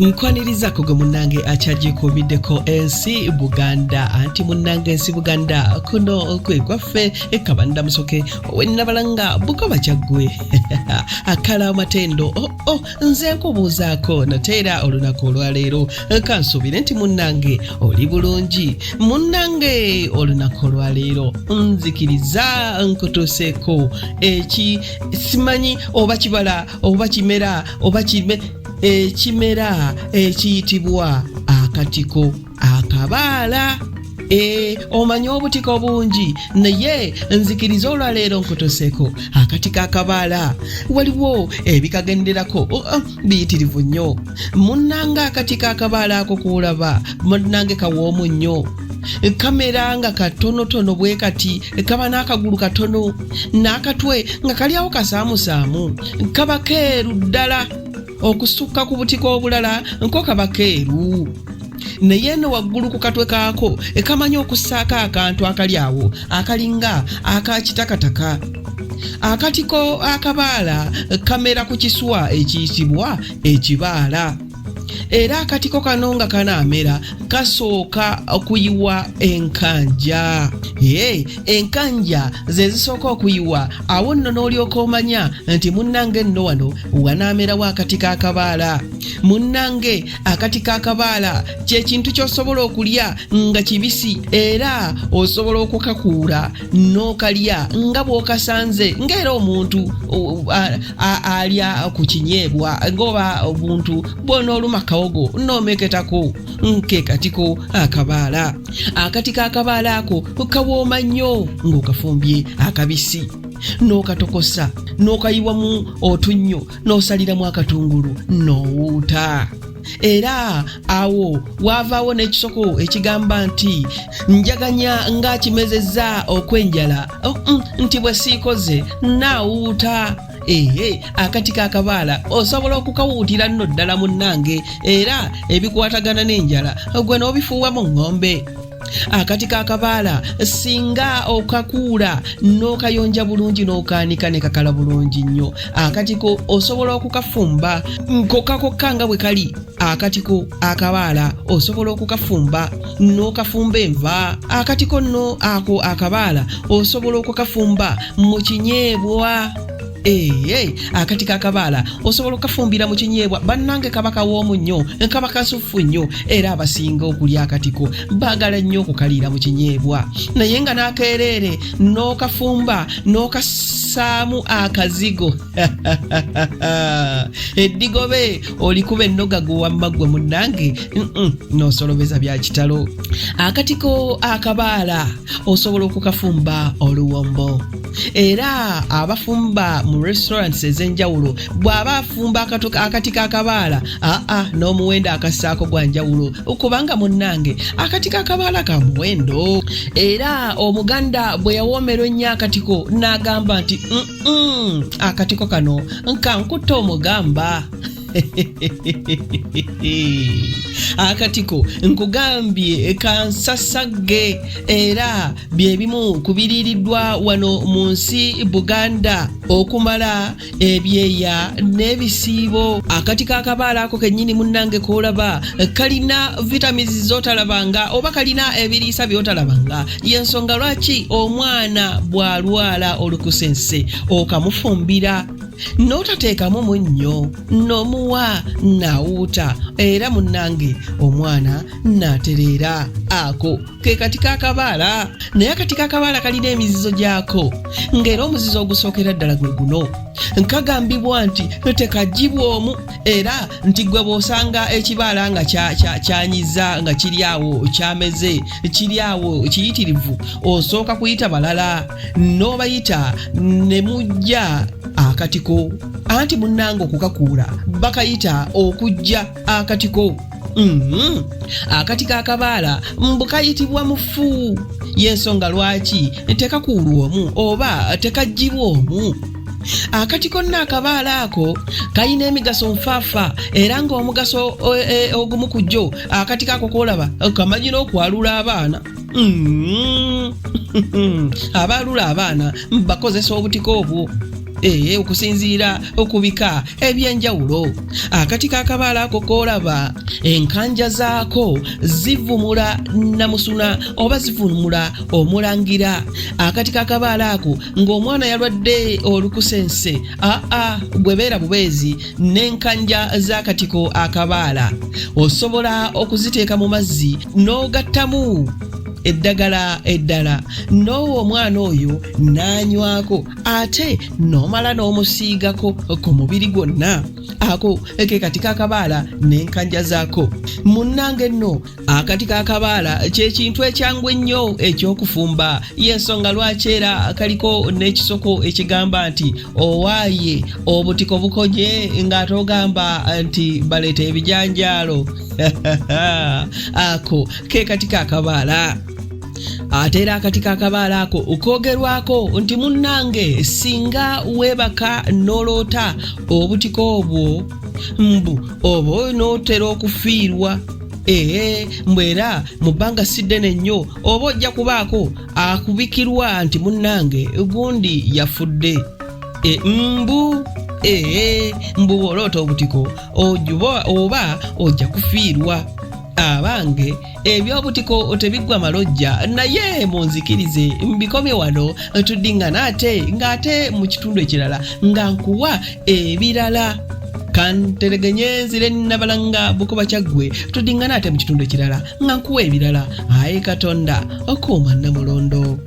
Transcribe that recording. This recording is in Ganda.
Nkwaniriza kugo munange achaji kubiddeko ensi Buganda anti munange ensi Buganda kuno kwe kwaffe ekabanda musoke wennabalanga bukoba kyaggwe akala amatendo nze nkubuuzaako nateera olunaku olwaleero kansubire nti munange oli bulungi munange olunaku olwaleero nzikiriza nkutuuseeko eki simanyi oba kibala oba kimera oba ekimera ekiyitibwa akatiko akabaala. Omanyi obutiko bungi naye nzikiriza olwaleero nkutuuseeko akatiko akabaala waliwo ebikagenderako biyitirivu nnyo munnanga akatiko akabaala ako kuulaba munnange kawoomu nnyo kamera nga katonotono bwe kati kaba n'akagulu katono n'akatwe nga kalyawo kasaamusaamu kaba keeru ddala okusukka ku butiko obulala nko kaba keeru naye no waggulu ku katwe kaako kamanyi okussaako akantu akalyawo akalinga akakitakataka. Akatiko akabaala kamera ku kiswa ekiyitibwa ekibaala era akatiko kano nga kanaamera kasooka okuyiwa enkanja. Enkanja ze zisooka okuyiwa awo nno n'olyoka omanya nti munnange nno wano wanaamerawo akatiko akabaala. Munnange akatiko akabaala kye kintu ky'osobola okulya nga kibisi era osobola okukakuula n'okalya nga bw'okasanze ng'era omuntu alya ku kinyeebwa ng'oba obuntu bw'onooluma kawogo n'omeketako nke katiko akabaala. Akatiko akabaala ako kawooma nnyo ng'okafumbye akabisi n'okatokosa n'okayiwamu otunnyo n'osaliramu akatungulu n'owuuta. Era awo waavaawo n'ekisoko ekigamba nti njaganya ng'akimezezza okwenjala nti bwe siikoze naawuuta. Akatiko akabaala osobola okukawuutira nno ddala munnange era ebikwatagana n'enjala gwe n'obifuuwa mu ng'ombe. Akatiko akabaala singa okakuula n'okayonja bulungi n'okaanika ne kakala bulungi nnyo. Akatiko osobola okukafumba kokka nga bwe kali. Akatiko akabaala osobola okukafumba n'okafumba enva. Akatiko nno ako akabaala osobola okukafumba mu kinyeebwa. Akatiko akabaala osobola okukafumbira mu kinyeebwa bannange kaba kawoomu nnyo kaba kasuffu nnyo era abasinga okulya akatiko baagala nnyo okukaliira mu kinyeebwa naye nga n'akeereere n'okafumba n'okasaamu akazigo eddigobe olikuba ennoga gwe wamma gwe munnange n'osolobeza bya kitalo. Akatiko akabaala osobola okukafumba oluwombo era abafumba mu restaurants ez'enjawulo bw'aba afumba akatiko akabaala n'omuwendo akassaako gwa njawulo kubanga munnange akatiko akabaala ka muwendo. Era omuganda bwe yawoomerwa ennyo akatiko n'agamba nti akatiko kano kankutta omugamba. Akatiko nkugambye kansasagge era bye bimu kubiriiriddwa wano mu nsi Buganda okumala ebyeya n'ebisiibo. Akatiko akabaala ako kennyini munnange koolaba kalina vitamins z'otalabanga oba kalina ebiriisa by'otalabanga. Y'ensonga lwaki omwana bw'alwala olukusense okamufumbira n'otateekamu munnyo n'omuwa n'awuuta era munnange omwana n'atereera. Ako ke katiko akabaala naye akatiko akabaala kalina emizizo gyako ng'era omuzizo ogusookera ddala gwe guno nkagambibwa nti tekagibwamu era nti gwe bw'osanga ekibaala nga kyanyiza nga kiryawo kyameze kiryawo kiyitirivu osooka kuyita balala n'obayita ne mujja akatiko anti munnange okukakuula bakayita okujja akatiko. Akatiko akabaala mbukayitibwa mufu y'ensonga lwaki tekakuulwa omu oba tekagibwa omu. Akatiko nno akabaala ako kalina emigaso nfaafa era ng'omugaso ogumu ku gyo akatiko ako koolaba kamanyi n'okwalula abaana. Abaalula abaana bakozesa obutiko obwo okusinziira okubika ebyenjawulo. Akatiko akabaala ako koolaba enkanja zaako zivumula namusuna oba zivumula omulangira. Akatiko akabaala ako ng'omwana yalwadde olukusense, bwe beera bubeezi n'enkanja z'akatiko akabaala osobola okuziteeka mu mazzi n'ogattamu eddagala eddala n'owa omwana oyo n'anywako ate n'omala n'omusiigako ku mubiri gwonna. Ako ke katiko akabaala n'enkanja zaako. Munnange nno akatiko akabaala kye kintu ekyangu ennyo eky'okufumba, y'ensonga lwaki era kaliko n'ekisoko ekigamba nti owaaye obutiko bukonye ng'ate ogamba nti baleeta ebijanjaalo. Ako ke katiko akabaala. Ate era akatiko akabaala ako okwogerwako nti munnange singa weebaka n'oloota obutiko obwo oba n'otera okufiirwa. Mbwera mu bbanga si ddene nnyo oba ojja kubaako akubikirwa nti munnange gundi yafudde. Mbu bw'oloota obutiko oba ojja kufiirwa. Abange ebyobutiko tebiggwa malojja, naye munzikirize mbikomye wano tuddingane ate ng'ate mu kitundu ekirala nga nkuwa ebirala. Kanteregenye nzire Nabalanga Bukoba Kyaggwe tuddingane ate mu kitundu ekirala nga nkuwa ebirala. Ayi Katonda okuuma Namulondo.